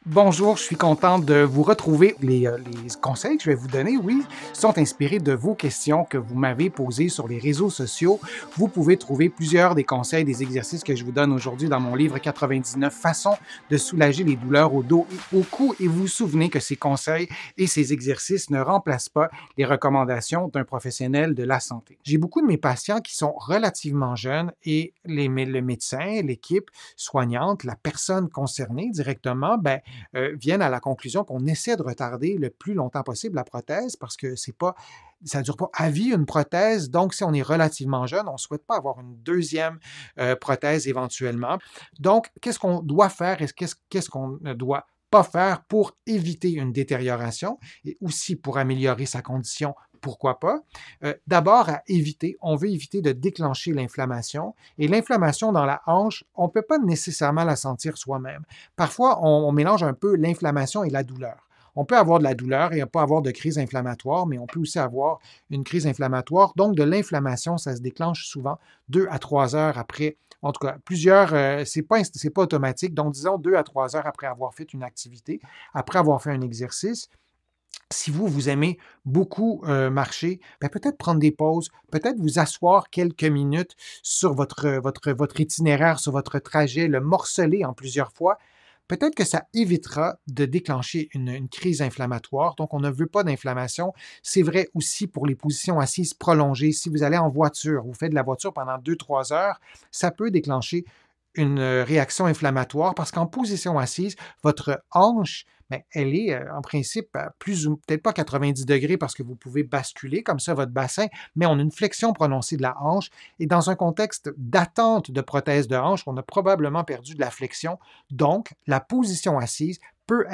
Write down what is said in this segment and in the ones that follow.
Bonjour, je suis content de vous retrouver. Les conseils que je vais vous donner, oui, sont inspirés de vos questions que vous m'avez posées sur les réseaux sociaux. Vous pouvez trouver plusieurs des conseils, des exercices que je vous donne aujourd'hui dans mon livre 99 façons de soulager les douleurs au dos et au cou. Et vous vous souvenez que ces conseils et ces exercices ne remplacent pas les recommandations d'un professionnel de la santé. J'ai beaucoup de mes patients qui sont relativement jeunes et le médecin, l'équipe soignante, la personne concernée directement, viennent à la conclusion qu'on essaie de retarder le plus longtemps possible la prothèse parce que ça ne dure pas à vie une prothèse. Donc, si on est relativement jeune, on ne souhaite pas avoir une deuxième prothèse éventuellement. Donc, qu'est-ce qu'on doit faire et qu'est-ce qu'on ne doit pas faire pour éviter une détérioration et aussi pour améliorer sa condition? Pourquoi pas? D'abord, on veut éviter de déclencher l'inflammation. Et l'inflammation dans la hanche, on ne peut pas nécessairement la sentir soi-même. Parfois, on mélange un peu l'inflammation et la douleur. On peut avoir de la douleur et pas avoir de crise inflammatoire, mais on peut aussi avoir une crise inflammatoire. Donc, de l'inflammation, ça se déclenche souvent 2 à 3 heures après. En tout cas, c'est pas automatique. Donc, disons 2 à 3 heures après avoir fait une activité, après avoir fait un exercice. Si vous aimez beaucoup marcher, peut-être prendre des pauses, peut-être vous asseoir quelques minutes sur votre itinéraire, sur votre trajet, le morceler en plusieurs fois. Peut-être que ça évitera de déclencher une crise inflammatoire. Donc, on ne veut pas d'inflammation. C'est vrai aussi pour les positions assises prolongées. Si vous allez en voiture, vous faites de la voiture pendant 2 à 3 heures, ça peut déclencher une réaction inflammatoire parce qu'en position assise, votre hanche, elle est en principe à plus ou peut-être pas 90 degrés parce que vous pouvez basculer comme ça votre bassin, mais on a une flexion prononcée de la hanche et dans un contexte d'attente de prothèse de hanche, on a probablement perdu de la flexion. Donc, la position assise peut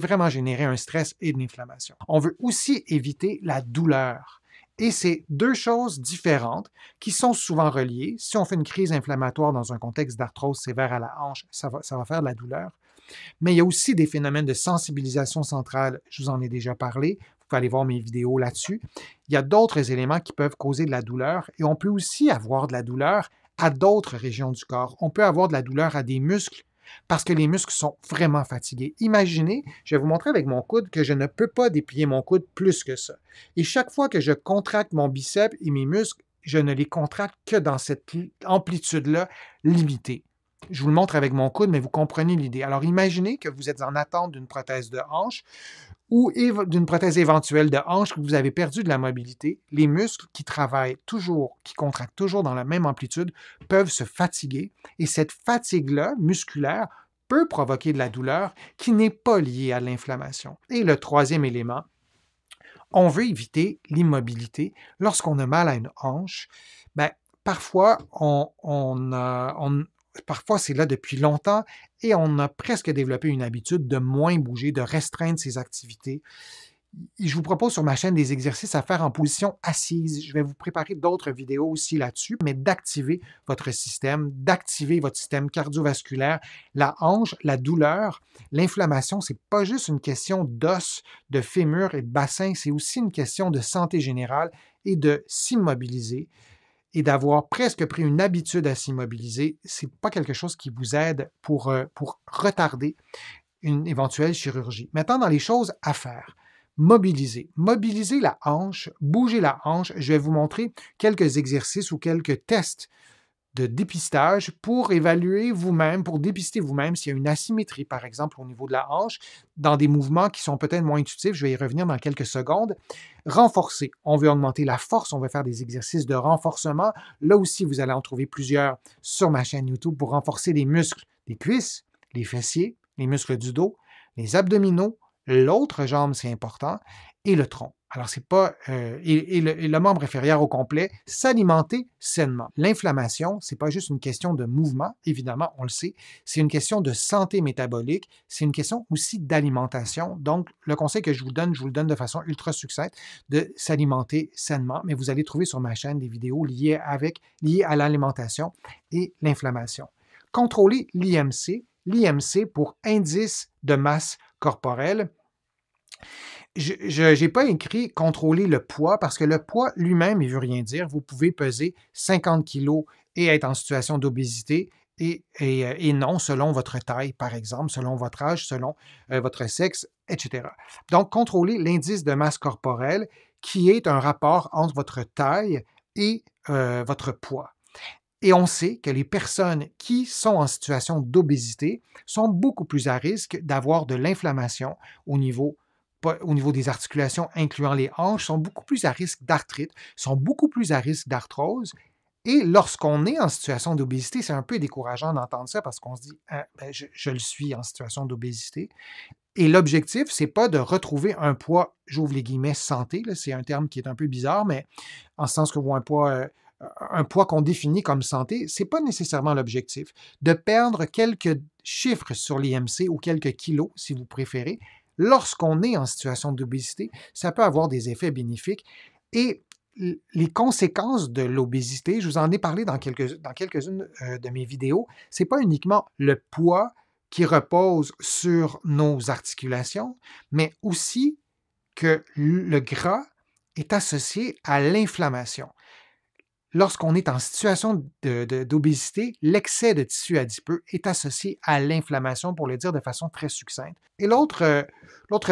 vraiment générer un stress et de l'inflammation. On veut aussi éviter la douleur. Et c'est deux choses différentes qui sont souvent reliées. Si on fait une crise inflammatoire dans un contexte d'arthrose sévère à la hanche, ça va faire de la douleur. Mais il y a aussi des phénomènes de sensibilisation centrale. Je vous en ai déjà parlé. Vous pouvez aller voir mes vidéos là-dessus. Il y a d'autres éléments qui peuvent causer de la douleur et on peut aussi avoir de la douleur à d'autres régions du corps. On peut avoir de la douleur à des muscles parce que les muscles sont vraiment fatigués. Imaginez, je vais vous montrer avec mon coude que je ne peux pas déplier mon coude plus que ça. Et chaque fois que je contracte mon biceps et mes muscles, je ne les contracte que dans cette amplitude-là limitée. Je vous le montre avec mon coude, mais vous comprenez l'idée. Alors, imaginez que vous êtes en attente d'une prothèse de hanche ou d'une prothèse éventuelle de hanche, que vous avez perdu de la mobilité. Les muscles qui travaillent toujours, qui contractent toujours dans la même amplitude, peuvent se fatiguer. Et cette fatigue-là, musculaire, peut provoquer de la douleur qui n'est pas liée à l'inflammation. Et le troisième élément, on veut éviter l'immobilité. Lorsqu'on a mal à une hanche, parfois, parfois c'est là depuis longtemps et on a presque développé une habitude de moins bouger, de restreindre ses activités. Je vous propose sur ma chaîne des exercices à faire en position assise. Je vais vous préparer d'autres vidéos aussi là-dessus, mais d'activer votre système, d'activer votre système cardiovasculaire. La hanche, la douleur, l'inflammation, c'est pas juste une question d'os, de fémur et de bassin, c'est aussi une question de santé générale et de s'immobiliser et d'avoir presque pris une habitude à s'immobiliser. C'est pas quelque chose qui vous aide pour retarder une éventuelle chirurgie. Maintenant, dans les choses à faire, mobiliser. Mobiliser la hanche, bouger la hanche. Je vais vous montrer quelques exercices ou quelques tests de dépistage pour évaluer vous-même, pour dépister vous-même s'il y a une asymétrie, par exemple, au niveau de la hanche, dans des mouvements qui sont peut-être moins intuitifs. Je vais y revenir dans quelques secondes. Renforcer. On veut augmenter la force. On veut faire des exercices de renforcement. Là aussi, vous allez en trouver plusieurs sur ma chaîne YouTube pour renforcer les muscles des cuisses, les fessiers, les muscles du dos, les abdominaux, l'autre jambe, c'est important, et le tronc. Alors, c'est pas le membre inférieur au complet, s'alimenter sainement. L'inflammation, c'est pas juste une question de mouvement, évidemment, on le sait, c'est une question de santé métabolique, c'est une question aussi d'alimentation. Donc, le conseil que je vous le donne de façon ultra succincte, de s'alimenter sainement, mais vous allez trouver sur ma chaîne des vidéos liées à l'alimentation et l'inflammation. Contrôler l'IMC, l'IMC pour indice de masse corporelle. Je n'ai pas écrit contrôler le poids parce que le poids lui-même, il ne veut rien dire. Vous pouvez peser 50 kg et être en situation d'obésité et non selon votre taille, par exemple, selon votre âge, selon votre sexe, etc. Donc, contrôlez l'indice de masse corporelle qui est un rapport entre votre taille et votre poids. Et on sait que les personnes qui sont en situation d'obésité sont beaucoup plus à risque d'avoir de l'inflammation au niveau des articulations, incluant les hanches, sont beaucoup plus à risque d'arthrite, sont beaucoup plus à risque d'arthrose. Et lorsqu'on est en situation d'obésité, c'est un peu décourageant d'entendre ça parce qu'on se dit ah, ben, je le suis en situation d'obésité. Et l'objectif, c'est pas de retrouver un poids, j'ouvre les guillemets, santé, c'est un terme qui est un peu bizarre, mais en ce sens que vous un poids qu'on définit comme santé, c'est pas nécessairement l'objectif. De perdre quelques chiffres sur l'IMC ou quelques kilos, si vous préférez, lorsqu'on est en situation d'obésité, ça peut avoir des effets bénéfiques. Et les conséquences de l'obésité, je vous en ai parlé dans quelques-unes de mes vidéos, c'est pas uniquement le poids qui repose sur nos articulations, mais aussi que le gras est associé à l'inflammation. Lorsqu'on est en situation d'obésité, l'excès de tissu adipeux est associé à l'inflammation, pour le dire de façon très succincte. Et l'autre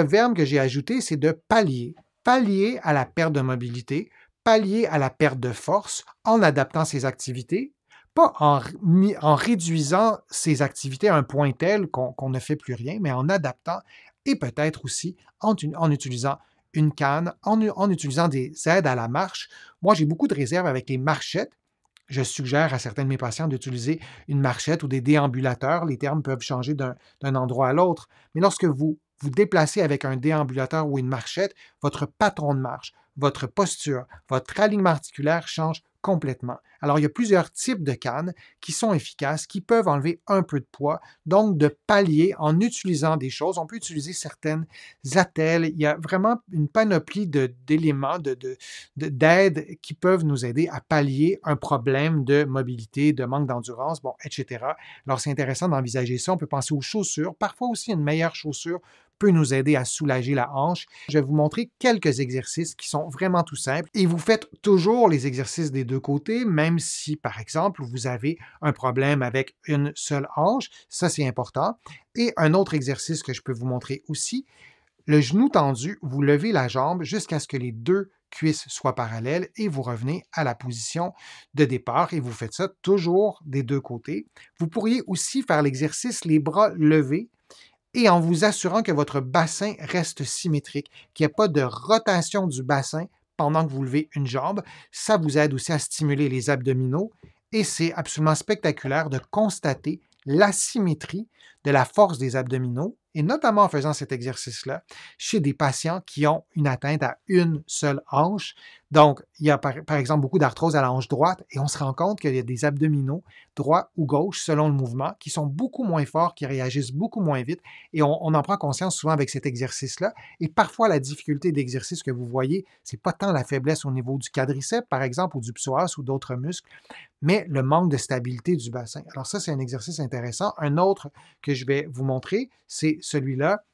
verbe que j'ai ajouté, c'est de pallier. Pallier à la perte de mobilité, pallier à la perte de force en adaptant ses activités, pas en réduisant ses activités à un point tel qu'on ne fait plus rien, mais en adaptant et peut-être aussi en utilisant une canne, en utilisant des aides à la marche. Moi, j'ai beaucoup de réserves avec les marchettes. Je suggère à certains de mes patients d'utiliser une marchette ou des déambulateurs. Les termes peuvent changer d'un endroit à l'autre. Mais lorsque vous vous déplacez avec un déambulateur ou une marchette, votre patron de marche, votre posture, votre alignement articulaire change complètement. Alors, il y a plusieurs types de cannes qui sont efficaces, qui peuvent enlever un peu de poids, donc de pallier en utilisant des choses. On peut utiliser certaines attelles. Il y a vraiment une panoplie d'éléments, d'aides qui peuvent nous aider à pallier un problème de mobilité, de manque d'endurance, bon, etc. Alors, c'est intéressant d'envisager ça. On peut penser aux chaussures. Parfois aussi, une meilleure chaussure peut nous aider à soulager la hanche. Je vais vous montrer quelques exercices qui sont vraiment tout simples et vous faites toujours les exercices des deux côtés, même si, par exemple, vous avez un problème avec une seule hanche. Ça, c'est important. Et un autre exercice que je peux vous montrer aussi, le genou tendu, vous levez la jambe jusqu'à ce que les deux cuisses soient parallèles et vous revenez à la position de départ et vous faites ça toujours des deux côtés. Vous pourriez aussi faire l'exercice les bras levés et en vous assurant que votre bassin reste symétrique, qu'il n'y ait pas de rotation du bassin pendant que vous levez une jambe. Ça vous aide aussi à stimuler les abdominaux et c'est absolument spectaculaire de constater l'asymétrie de la force des abdominaux et notamment en faisant cet exercice-là chez des patients qui ont une atteinte à une seule hanche. Donc, il y a par exemple beaucoup d'arthrose à la hanche droite et on se rend compte qu'il y a des abdominaux, droit ou gauche, selon le mouvement, qui sont beaucoup moins forts, qui réagissent beaucoup moins vite et on en prend conscience souvent avec cet exercice-là. Et parfois, la difficulté d'exercice que vous voyez, c'est pas tant la faiblesse au niveau du quadriceps, par exemple, ou du psoas ou d'autres muscles, mais le manque de stabilité du bassin. Alors ça, c'est un exercice intéressant. Un autre que je vais vous montrer, c'est celui-là.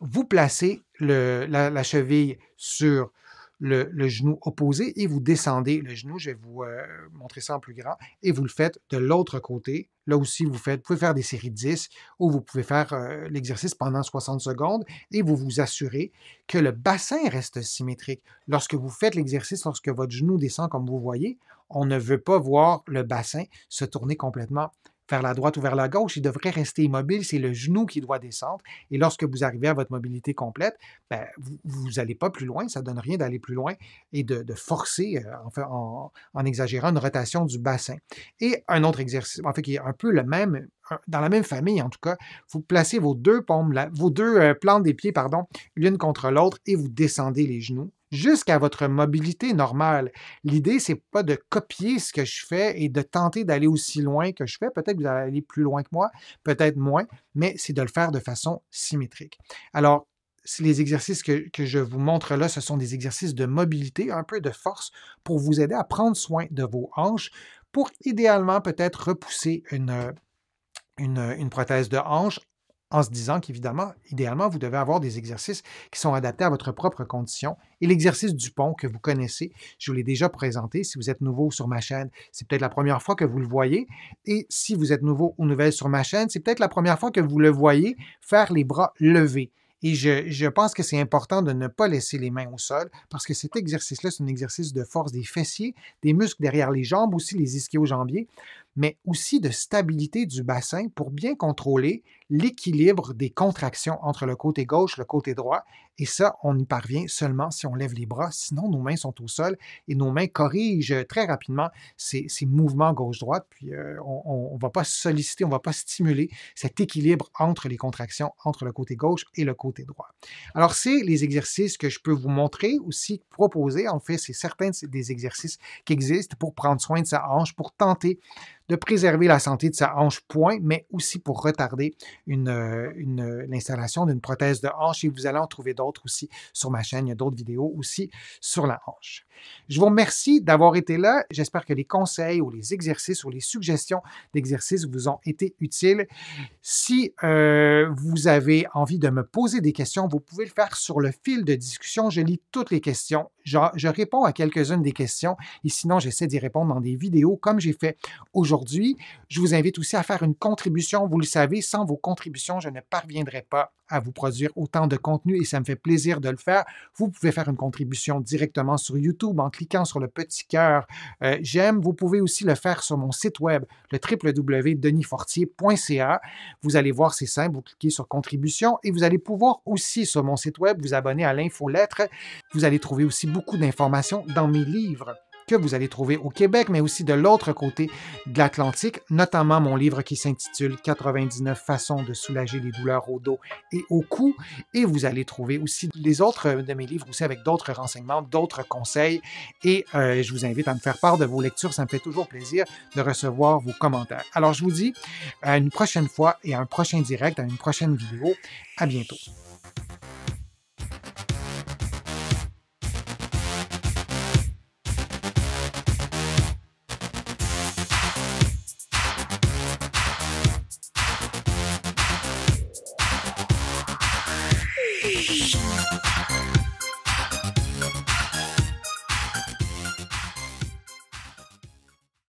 Vous placez la cheville sur le genou opposé et vous descendez le genou. Je vais vous montrer ça en plus grand. Et vous le faites de l'autre côté. Là aussi, vous pouvez faire des séries de 10 ou vous pouvez faire l'exercice pendant 60 secondes et vous vous assurez que le bassin reste symétrique. Lorsque vous faites l'exercice, lorsque votre genou descend comme vous voyez, on ne veut pas voir le bassin se tourner complètement vers la droite ou vers la gauche, il devrait rester immobile, c'est le genou qui doit descendre. Et lorsque vous arrivez à votre mobilité complète, ben, vous n'allez pas plus loin, ça ne donne rien d'aller plus loin et de forcer en exagérant une rotation du bassin. Et un autre exercice, en fait, qui est un peu le même, dans la même famille en tout cas, vous placez vos deux paumes, vos deux plantes des pieds, pardon, l'une contre l'autre et vous descendez les genoux jusqu'à votre mobilité normale. L'idée, c'est pas de copier ce que je fais et de tenter d'aller aussi loin que je fais. Peut-être que vous allez aller plus loin que moi, peut-être moins, mais c'est de le faire de façon symétrique. Alors, les exercices que je vous montre là, ce sont des exercices de mobilité, un peu de force pour vous aider à prendre soin de vos hanches, pour idéalement peut-être repousser une prothèse de hanche en se disant qu'évidemment, idéalement, vous devez avoir des exercices qui sont adaptés à votre propre condition. Et l'exercice du pont que vous connaissez, je vous l'ai déjà présenté. Si vous êtes nouveau sur ma chaîne, c'est peut-être la première fois que vous le voyez. Et si vous êtes nouveau ou nouvelle sur ma chaîne, c'est peut-être la première fois que vous le voyez faire les bras levés. Et je pense que c'est important de ne pas laisser les mains au sol parce que cet exercice-là, c'est un exercice de force des fessiers, des muscles derrière les jambes, aussi les ischio-jambiers, mais aussi de stabilité du bassin pour bien contrôler l'équilibre des contractions entre le côté gauche et le côté droit. Et ça, on y parvient seulement si on lève les bras, sinon nos mains sont au sol et nos mains corrigent très rapidement ces mouvements gauche-droite, puis on ne va pas solliciter, on ne va pas stimuler cet équilibre entre les contractions entre le côté gauche et le côté droit. Alors, c'est les exercices que je peux vous montrer, aussi proposer. En fait, c'est certains des exercices qui existent pour prendre soin de sa hanche, pour tenter de préserver la santé de sa hanche, point, mais aussi pour retarder l'installation d'une prothèse de hanche. Et vous allez en trouver d'autres aussi sur ma chaîne. Il y a d'autres vidéos aussi sur la hanche. Je vous remercie d'avoir été là. J'espère que les conseils ou les exercices ou les suggestions d'exercices vous ont été utiles. Si vous avez envie de me poser des questions, vous pouvez le faire sur le fil de discussion. Je lis toutes les questions. Je réponds à quelques-unes des questions et sinon, j'essaie d'y répondre dans des vidéos comme j'ai fait aujourd'hui. Je vous invite aussi à faire une contribution. Vous le savez, sans vos contributions, je ne parviendrai pas à vous produire autant de contenu et ça me fait plaisir de le faire. Vous pouvez faire une contribution directement sur YouTube en cliquant sur le petit cœur j'aime. Vous pouvez aussi le faire sur mon site web, le www.denisfortier.ca. Vous allez voir, c'est simple, vous cliquez sur contribution et vous allez pouvoir aussi sur mon site web vous abonner à l'infolettre. Vous allez trouver aussi beaucoup d'informations dans mes livres que vous allez trouver au Québec, mais aussi de l'autre côté de l'Atlantique, notamment mon livre qui s'intitule « 99 façons de soulager les douleurs au dos et au cou ». Et vous allez trouver aussi les autres de mes livres aussi avec d'autres renseignements, d'autres conseils. Et je vous invite à me faire part de vos lectures. Ça me fait toujours plaisir de recevoir vos commentaires. Alors, je vous dis à une prochaine fois et à un prochain direct, à une prochaine vidéo. À bientôt. Shh.